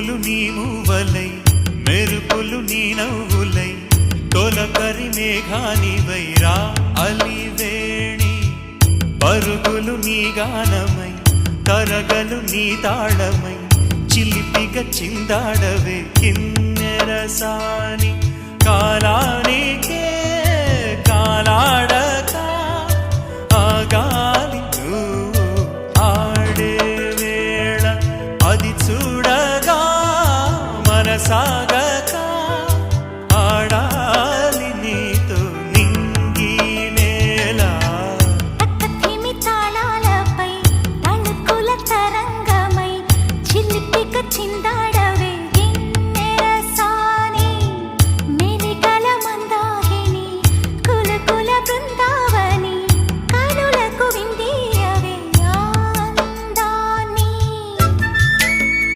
ఉరుములు నీ మూవలై మెరుపులు నీ నవ్వులై తొలకరి మేఘానివై రా అలివేణి పరుగులు నీ గానమై తరగలు నీ తాళమై చిలిపిగా చిందాడవే కిన్నెరసాని కాలానికే కాలాడక ఆగాలి నువ్వు ఆడే వేళ అది చూడగా మనసాగ